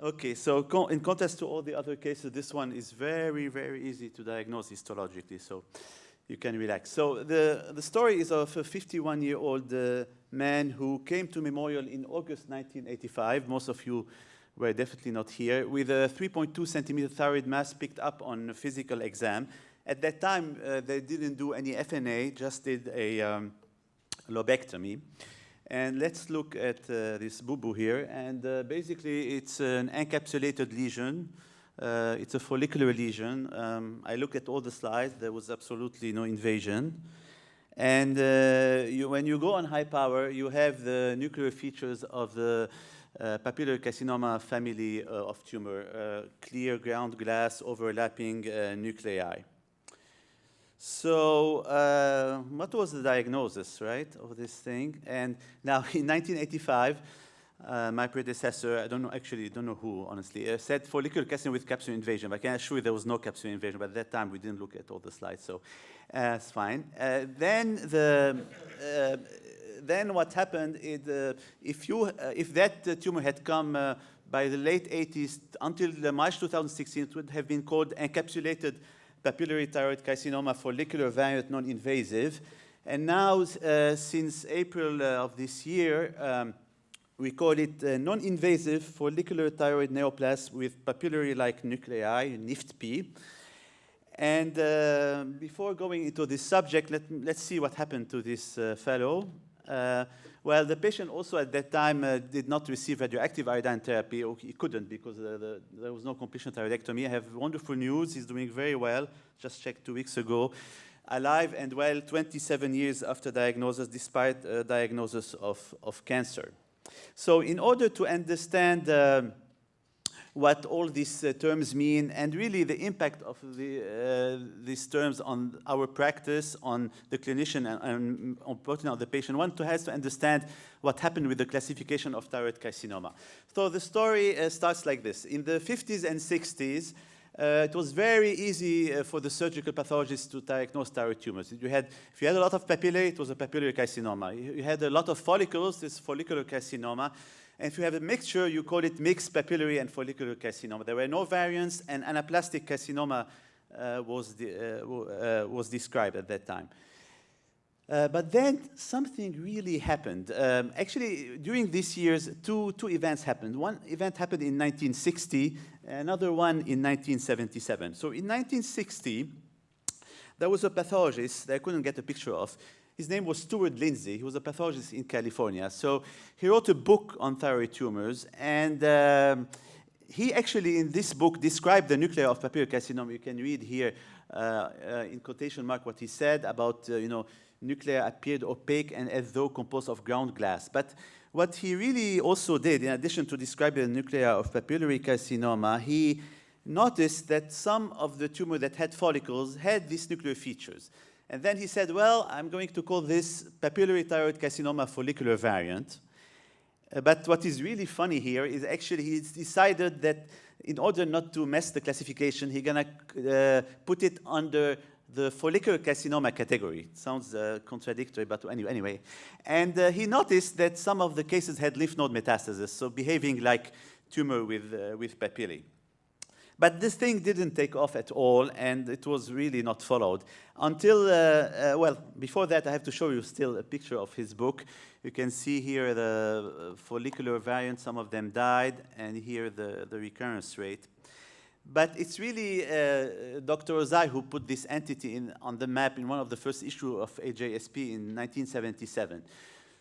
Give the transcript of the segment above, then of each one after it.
Okay, so in contrast to all the other cases, this one is very, very easy to diagnose histologically, so you can relax. So the story is of a 51-year-old man who came to Memorial in August 1985. Most of you were definitely not here, with a 3.2 centimeter thyroid mass picked up on a physical exam. At that time, they didn't do any FNA, just did a lobectomy. And let's look at this boo-boo here. And basically, it's an encapsulated lesion. It's a follicular lesion. I looked at all the slides. There was absolutely no invasion. And when you go on high power, you have the nuclear features of the papillary carcinoma family of tumor, clear ground glass overlapping nuclei. So what was the diagnosis, right, of this thing? And now in 1985, my predecessor, I don't know who, honestly, said follicular carcinoma with capsule invasion. But I can assure you there was no capsule invasion. But at that time, we didn't look at all the slides, so it's fine. Then what happened is if that tumor had come by the late 80s until March 2016, it would have been called encapsulated papillary thyroid carcinoma follicular variant non-invasive. And now, since April of this year, we call it non-invasive follicular thyroid neoplasm with papillary-like nuclei, NIFT-P. And before going into this subject, let's see what happened to this fellow. Well, the patient also at that time did not receive radioactive iodine therapy. He couldn't because there was no completion thyroidectomy. I have wonderful news. He's doing very well. Just checked 2 weeks ago. Alive and well 27 years after diagnosis, despite diagnosis of cancer. So in order to understand what all these terms mean, and really the impact of these terms on our practice, on the clinician, and on the patient. One has to understand what happened with the classification of thyroid carcinoma. So the story starts like this. In the 50s and 60s, it was very easy for the surgical pathologists to diagnose thyroid tumors. If you had a lot of papillary, it was a papillary carcinoma. You had a lot of follicles, this follicular carcinoma. And if you have a mixture, you call it mixed papillary and follicular carcinoma. There were no variants, and anaplastic carcinoma was described at that time. But then something really happened. Actually, during these years, two events happened. One event happened in 1960, another one in 1977. So in 1960, there was a pathologist that I couldn't get a picture of. His name was Stuart Lindsay. He was a pathologist in California. So he wrote a book on thyroid tumors, and he actually, in this book, described the nuclei of papillary carcinoma. You can read here in quotation mark what he said about, nuclei appeared opaque and as though composed of ground glass. But what he really also did, in addition to describing the nuclei of papillary carcinoma, he noticed that some of the tumor that had follicles had these nuclear features. And then he said, well, I'm going to call this papillary thyroid carcinoma follicular variant. But what is really funny here is actually he's decided that in order not to mess the classification, he's going to put it under the follicular carcinoma category. It sounds contradictory, but anyway. And he noticed that some of the cases had lymph node metastasis, so behaving like tumor with papillae. But this thing didn't take off at all, and it was really not followed. Until, well, before that, I have to show you still a picture of his book. You can see here the follicular variants, some of them died, and here the recurrence rate. But it's really Dr. Rosai who put this entity on the map in one of the first issues of AJSP in 1977.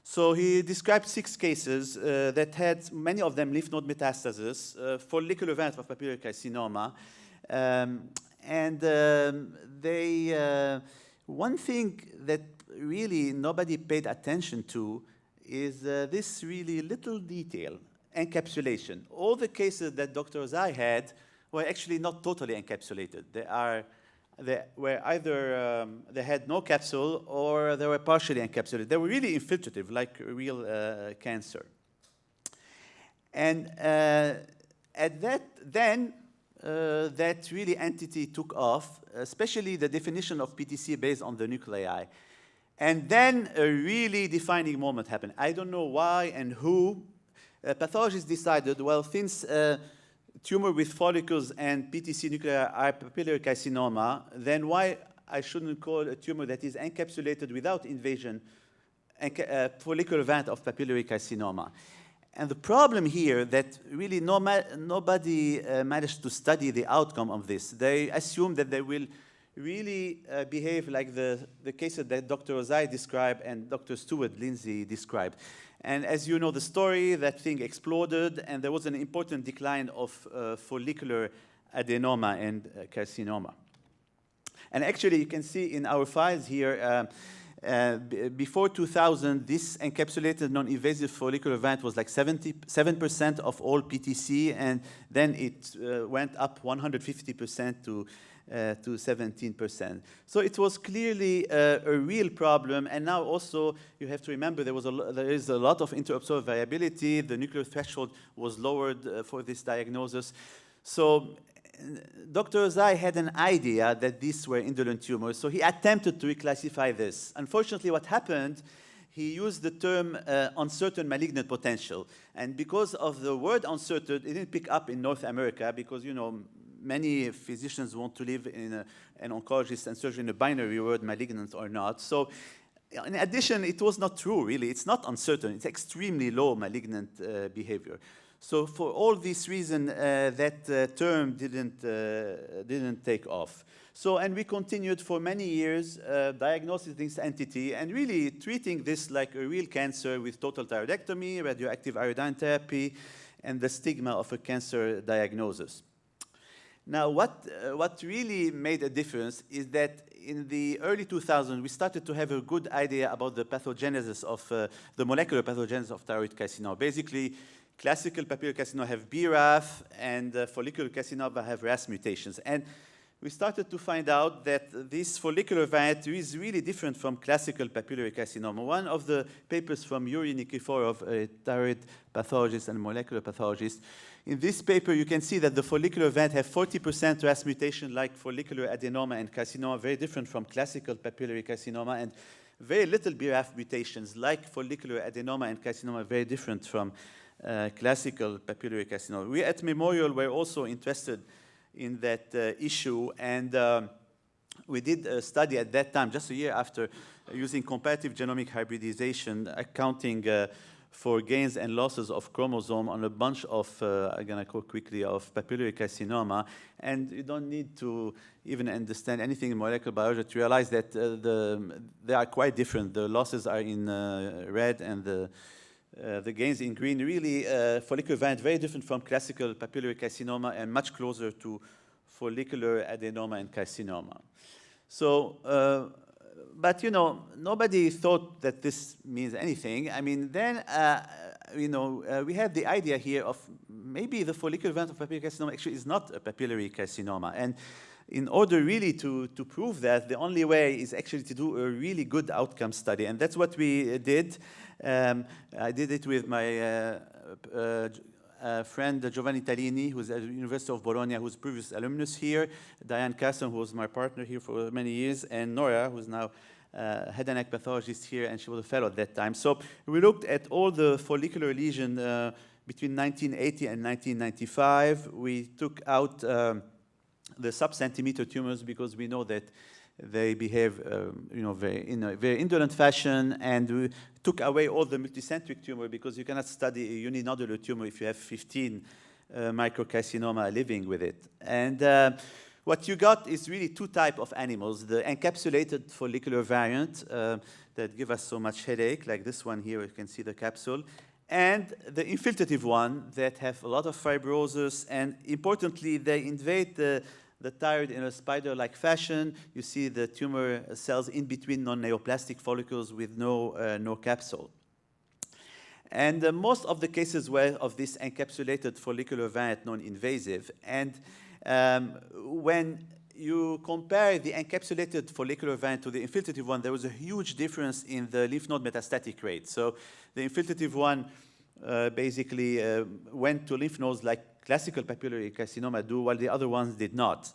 So he described 6 cases that had, many of them, lymph node metastasis, follicular variant of papillary carcinoma. One thing that really nobody paid attention to is this really little detail, encapsulation. All the cases that Dr. Rosai had were actually not totally encapsulated. They were either, they had no capsule or they were partially encapsulated. They were really infiltrative, like real cancer. And at that really entity took off, especially the definition of PTC based on the nuclei. And then a really defining moment happened. I don't know why and who. Pathologists decided, well, since tumor with follicles and PTC nuclei are papillary carcinoma, then why I shouldn't call a tumor that is encapsulated without invasion follicular variant of papillary carcinoma? And the problem here that really nobody managed to study the outcome of this. They assume that they will really behave like the cases that Dr. Rosai described and Dr. Stuart Lindsay described. And as you know the story, that thing exploded, and there was an important decline of follicular adenoma and carcinoma. And actually, you can see in our files here, before 2000, this encapsulated non-invasive follicular variant was like 77% of all PTC, and then it went up 150% to 17%. So it was clearly a real problem, and now also you have to remember there is a lot of inter-observer variability. The nuclear threshold was lowered for this diagnosis. So Dr. Rosai had an idea that these were indolent tumors, so he attempted to reclassify this. Unfortunately, what happened, he used the term uncertain malignant potential. And because of the word uncertain, it didn't pick up in North America because, you know, many physicians want to live in an oncologist and surgeon in a binary word, malignant or not. So in addition, it was not true, really. It's not uncertain. It's extremely low malignant behavior. So for all these reasons, that term didn't take off. So, and we continued for many years diagnosing this entity and really treating this like a real cancer with total thyroidectomy, radioactive iodine therapy, and the stigma of a cancer diagnosis. Now, what really made a difference is that in the early 2000s, we started to have a good idea about the pathogenesis of the molecular pathogenesis of thyroid carcinoma. Basically, classical papillary carcinoma have BRAF, and follicular carcinoma have RAS mutations. And we started to find out that this follicular variant is really different from classical papillary carcinoma. One of the papers from Yuri Nikiforov, a thyroid pathologist and molecular pathologist, in this paper you can see that the follicular variant have 40% RAS mutation like follicular adenoma and carcinoma, very different from classical papillary carcinoma, and very little BRAF mutations like follicular adenoma and carcinoma, very different from classical papillary carcinoma. We at Memorial were also interested in that issue, and we did a study at that time, just a year after, using comparative genomic hybridization, accounting for gains and losses of chromosome on a bunch of, I'm going to go quickly, of papillary carcinoma. And you don't need to even understand anything in molecular biology to realize that they are quite different. The losses are in red, and the gains in green. Really, follicular variant very different from classical papillary carcinoma and much closer to follicular adenoma and carcinoma. So, but you know, nobody thought that this means anything. I mean, then you know, we had the idea here of maybe the follicular variant of papillary carcinoma actually is not a papillary carcinoma. And in order really to prove that, the only way is actually to do a really good outcome study. And that's what we did. I did it with my friend Giovanni Tallini, who's at the University of Bologna, who's previous alumnus here, Diane Carson, who was my partner here for many years, and Nora, who's now head and neck pathologist here, and she was a fellow at that time. So we looked at all the follicular lesion between 1980 and 1995. We took out the sub-centimeter tumors because we know that they behave you know, in a very indolent fashion, and we took away all the multicentric tumor because you cannot study a uninodular tumor if you have 15 microcarcinoma living with it. And what you got is really two types of animals: the encapsulated follicular variant that give us so much headache, like this one here, you can see the capsule, and the infiltrative one that have a lot of fibrosis, and importantly, they invade the thyroid in a spider-like fashion. You see the tumor cells in between non-neoplastic follicles with no capsule. And most of the cases were of this encapsulated follicular variant non-invasive. And when you compare the encapsulated follicular variant to the infiltrative one, there was a huge difference in the lymph node metastatic rate. So the infiltrative one basically went to lymph nodes like classical papillary carcinoma do, while the other ones did not.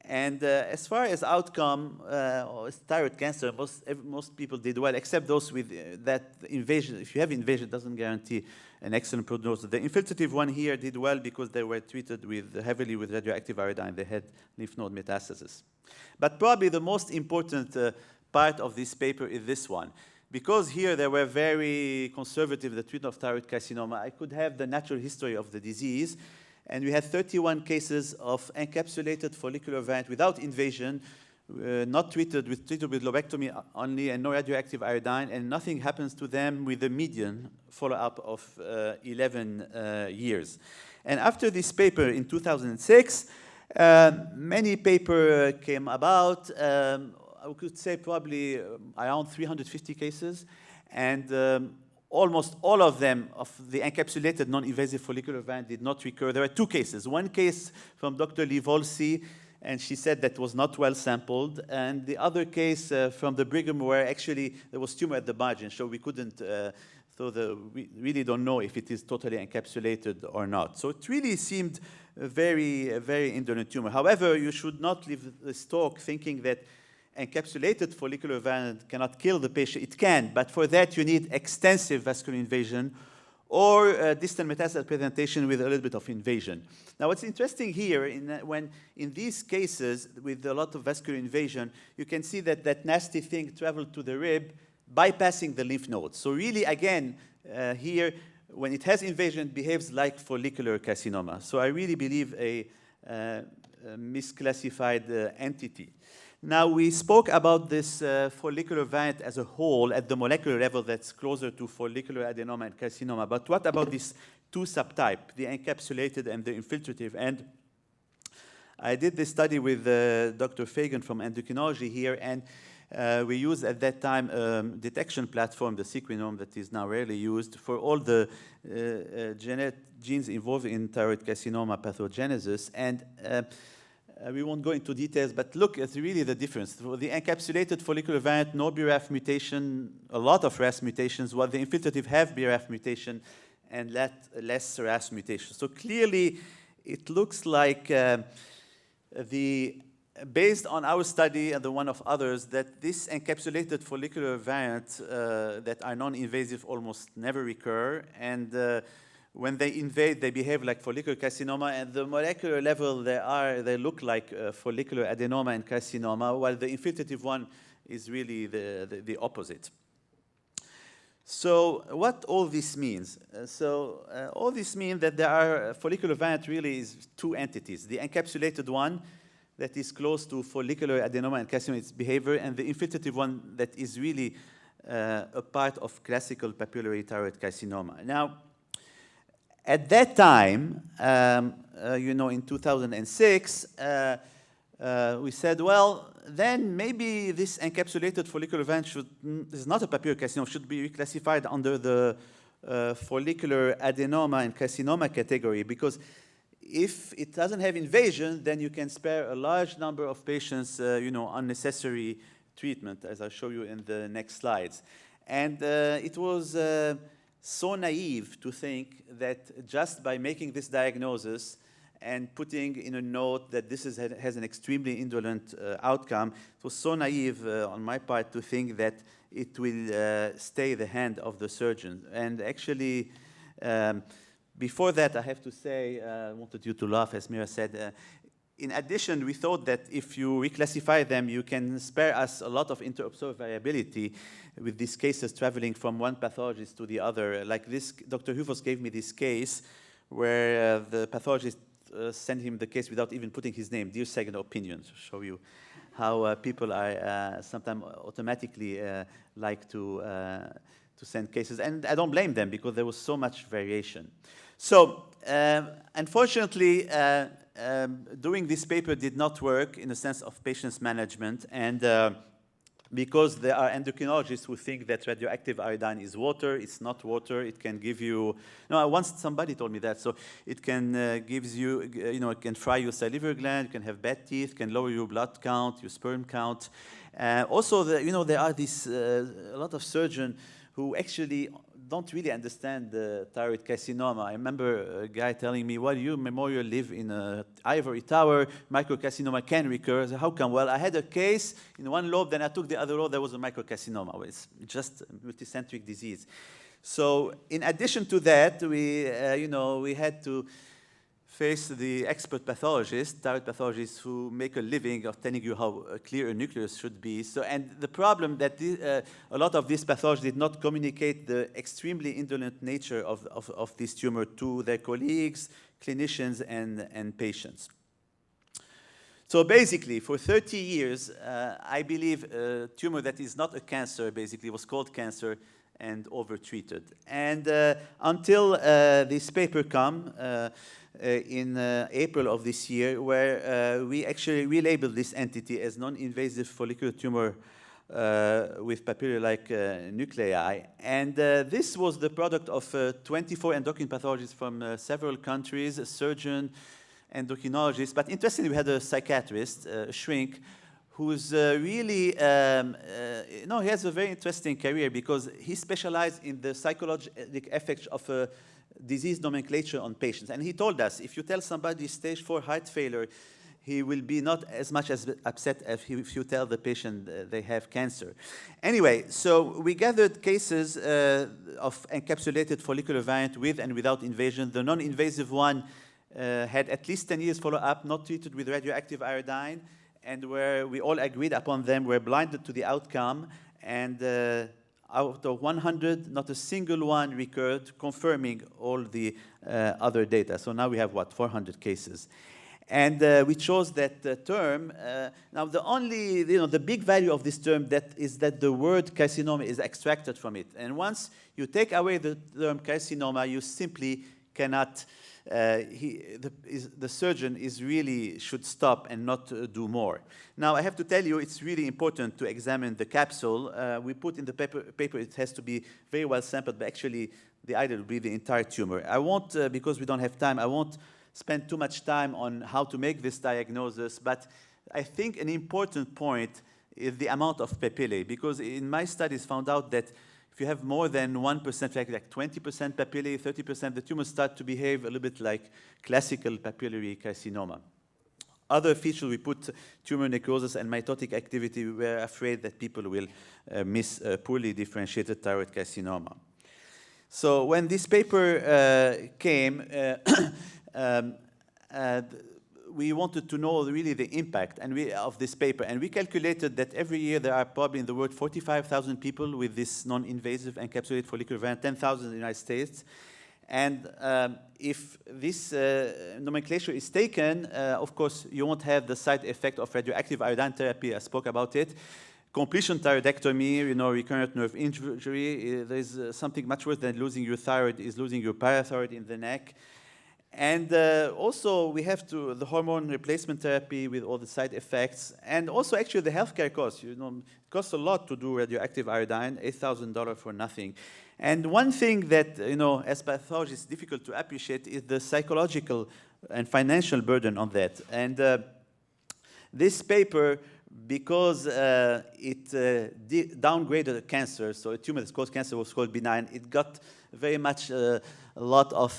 And as far as outcome, or thyroid cancer, most people did well, except those with that invasion. If you have invasion, it doesn't guarantee an excellent prognosis. The infiltrative one here did well because they were treated heavily with radioactive iodine. They had lymph node metastasis. But probably the most important part of this paper is this one. Because here they were very conservative in the treatment of thyroid carcinoma, I could have the natural history of the disease. And we had 31 cases of encapsulated follicular variant without invasion, not treated with lobectomy only and no radioactive iodine, and nothing happens to them with a median follow-up of 11 years. And after this paper in 2006, many papers came about. I could say probably around 350 cases, and almost all of them of the encapsulated non-invasive follicular variant did not recur. There were two cases. One case from Dr. Livolsi, and she said that was not well sampled. And the other case from the Brigham where actually there was tumor at the margin, so we couldn't, we really don't know if it is totally encapsulated or not. So it really seemed a very, very indolent tumor. However, you should not leave this talk thinking that encapsulated follicular variant cannot kill the patient. It can, but for that you need extensive vascular invasion or distant metastatic presentation with a little bit of invasion. Now what's interesting here, when in these cases with a lot of vascular invasion, you can see that that nasty thing traveled to the rib, bypassing the lymph nodes. So really, again, here, when it has invasion, it behaves like follicular carcinoma. So I really believe a misclassified entity. Now, we spoke about this follicular variant as a whole at the molecular level that's closer to follicular adenoma and carcinoma. But what about these two subtypes, the encapsulated and the infiltrative? And I did this study with Dr. Fagan from endocrinology here, and we used at that time a detection platform, the Sequinome, that is now rarely used, for all the genes involved in thyroid carcinoma pathogenesis. And we won't go into details, but look at really the difference. For the encapsulated follicular variant, no BRAF mutation, a lot of RAS mutations, while the infiltrative have BRAF mutation and less RAS mutation. So clearly, it looks like based on our study and the one of others, that this encapsulated follicular variant that are non-invasive almost never recur, and when they invade, they behave like follicular carcinoma, and the molecular level, they look like follicular adenoma and carcinoma, while the infiltrative one is really the opposite. So what all this means? All this means that there are follicular variant really is two entities. The encapsulated one that is close to follicular adenoma and carcinoma, its behavior, and the infiltrative one that is really a part of classical papillary thyroid carcinoma. Now, at that time, in 2006, we said, well, then maybe this encapsulated follicular variant is not a papillary carcinoma, should be reclassified under the follicular adenoma and carcinoma category, because if it doesn't have invasion, then you can spare a large number of patients, unnecessary treatment, as I'll show you in the next slides. And it was so naive to think that just by making this diagnosis and putting in a note that this has an extremely indolent outcome, it was so naive on my part to think that it will stay the hand of the surgeon. And actually, before that, I have to say, I wanted you to laugh, as Mira said. In addition, we thought that if you reclassify them, you can spare us a lot of inter-observer variability with these cases traveling from one pathologist to the other. Like this, Dr. Hufos gave me this case where the pathologist sent him the case without even putting his name, dear second opinion, to show you how people are sometimes automatically like to send cases. And I don't blame them because there was so much variation. So, unfortunately, doing this paper did not work in the sense of patients management, and because there are endocrinologists who think that radioactive iodine is water. It's not water. It can give you, once somebody told me that, so it can gives you, it can fry your salivary gland, you can have bad teeth, can lower your blood count, your sperm count. Also, there are these, a lot of surgeons who actually don't really understand the thyroid carcinoma. I remember a guy telling me, well, you Memorial live in an ivory tower, microcarcinoma can recur. So how come? Well, I had a case in one lobe, then I took the other lobe, there was a microcarcinoma. Well, it's just a multicentric disease. So in addition to that, we had to face the expert pathologists, thyroid pathologists, who make a living of telling you how clear a nucleus should be. So, and the problem that a lot of these pathologists did not communicate the extremely indolent nature of this tumor to their colleagues, clinicians, and patients. So basically, for 30 years, I believe a tumor that is not a cancer, basically, was called cancer and overtreated. And until this paper come, in April of this year, where we actually relabeled this entity as non-invasive follicular tumor with papillary-like nuclei. And this was the product of 24 endocrine pathologists from several countries, a surgeon, endocrinologist. But interestingly, we had a psychiatrist, a shrink, who's really, he has a very interesting career because he specialized in the psychological effects of disease nomenclature on patients. And he told us, if you tell somebody stage 4 heart failure, he will be not as much as upset if you tell the patient they have cancer. Anyway, so we gathered cases of encapsulated follicular variant with and without invasion. The non-invasive one had at least 10 years follow-up, not treated with radioactive iodine, and where we all agreed upon them, were blinded to the outcome, and out of 100, not a single one recurred, confirming all the other data. So now we have, what, 400 cases. And we chose that term. Now, the only, the big value of this term is that the word carcinoma is extracted from it. And once you take away the term carcinoma, you simply cannot, the surgeon should stop and not do more. Now, I have to tell you, it's really important to examine the capsule. We put in the paper, it has to be very well sampled, but actually the idea will be the entire tumor. I won't, because we don't have time, I won't spend too much time on how to make this diagnosis, but I think an important point is the amount of papillae, because in my studies found out that if you have more than 1%, like 20% papillae, 30%, the tumors start to behave a little bit like classical papillary carcinoma. Other features, we put tumor necrosis and mitotic activity. We were afraid that people will miss poorly differentiated thyroid carcinoma. So when this paper came, we wanted to know really the impact of this paper. And we calculated that every year there are probably in the world 45,000 people with this non-invasive encapsulated follicular variant, 10,000 in the United States. And if this nomenclature is taken, of course, you won't have the side effect of radioactive iodine therapy. I spoke about it. Completion thyroidectomy, recurrent nerve injury. There's something much worse than losing your thyroid is losing your parathyroid in the neck. And also, we have the hormone replacement therapy with all the side effects. And also, actually, the healthcare costs. It costs a lot to do radioactive iodine, $8,000 for nothing. And one thing that, as pathologists, is difficult to appreciate is the psychological and financial burden on that. And this paper, because it downgraded cancer, so a tumor that's called cancer was called benign, it got very much a lot of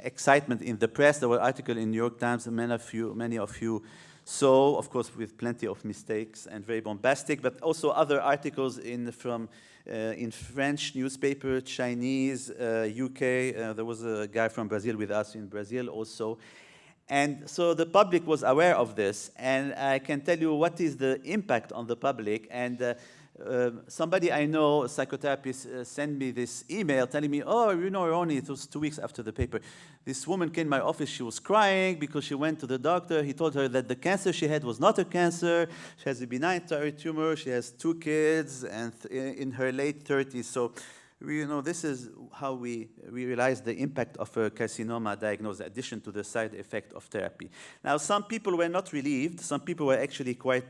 excitement in the press. There were articles in New York Times, many of you saw, of course, with plenty of mistakes and very bombastic, but also other articles in French newspaper, Chinese, UK. There was a guy from Brazil with us in Brazil also. And so the public was aware of this, and I can tell you what is the impact on the public. And somebody I know, a psychotherapist, sent me this email telling me, oh, Ronnie, it was 2 weeks after the paper. This woman came to my office, she was crying because she went to the doctor. He told her that the cancer she had was not a cancer. She has a benign thyroid tumor. She has 2 kids and in her late 30s. So, this is how we realize the impact of a carcinoma diagnosis, in addition to the side effect of therapy. Now, some people were not relieved. Some people were actually quite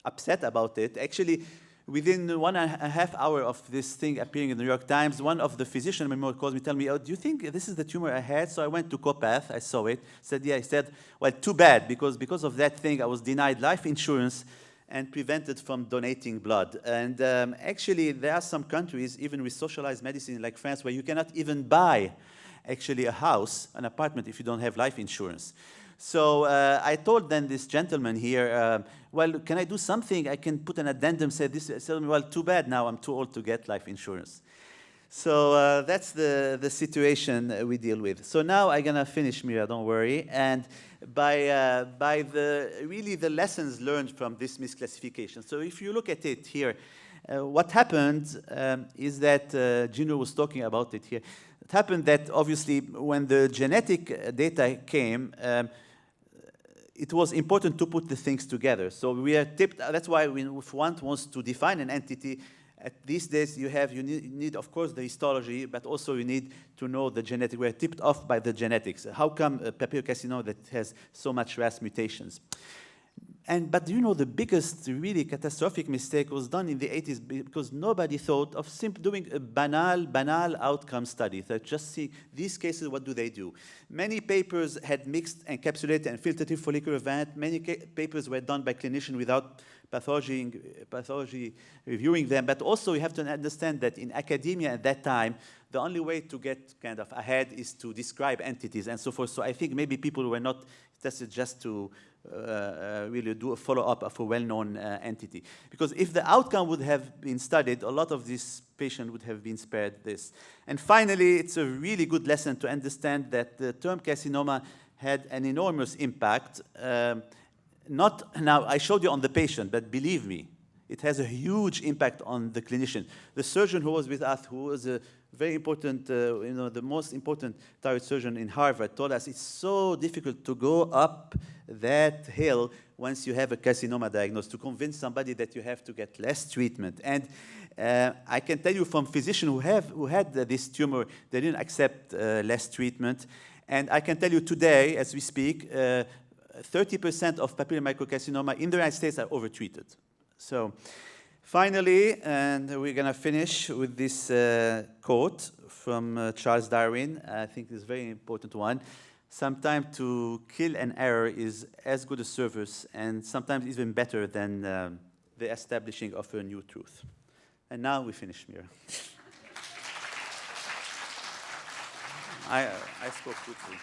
upset about it. Actually, within 1.5 hours of this thing appearing in the New York Times, one of the physicians calls me, tell me, oh, do you think this is the tumor I had? So I went to Copath, I saw it, said, yeah. He said, well, too bad, because of that thing, I was denied life insurance and prevented from donating blood. And actually, there are some countries, even with socialized medicine like France, where you cannot even buy actually a house, an apartment, if you don't have life insurance. So I told then this gentleman here, well, can I do something? I can put an addendum, say this, tell me, well, too bad now, I'm too old to get life insurance. So that's the situation we deal with. So now I'm gonna finish, Mira, don't worry. And by really the lessons learned from this misclassification. So if you look at it here, what happened is that Gino was talking about it here. It happened that obviously when the genetic data came, it was important to put the things together. So we are tipped, that's why if one wants to define an entity, at these days you need of course the histology, but also you need to know the genetic. We're tipped off by the genetics. How come papillary carcinoma that has so much RAS mutations? But you know, the biggest really catastrophic mistake was done in the 80s because nobody thought of simply doing a banal outcome study. That just see these cases, what do they do? Many papers had mixed encapsulated and filtrative follicular variant. Many papers were done by clinicians without pathology reviewing them. But also you have to understand that in academia at that time, the only way to get kind of ahead is to describe entities and so forth. So I think maybe people were not tested just to really do a follow-up of a well-known entity. Because if the outcome would have been studied, a lot of these patients would have been spared this. And finally, it's a really good lesson to understand that the term carcinoma had an enormous impact. Now, I showed you on the patient, but believe me, it has a huge impact on the clinician. The surgeon who was with us, who was a very important, the most important thyroid surgeon in Harvard, told us it's so difficult to go up that hill once you have a carcinoma diagnosis, to convince somebody that you have to get less treatment. And I can tell you from physicians who had this tumor, they didn't accept less treatment. And I can tell you today, as we speak, 30% of papillary microcarcinoma in the United States are overtreated. So finally, and we're going to finish with this quote from Charles Darwin. I think it's a very important one. Sometimes to kill an error is as good a service and sometimes even better than the establishing of a new truth. And now we finish, Mira. I spoke quickly.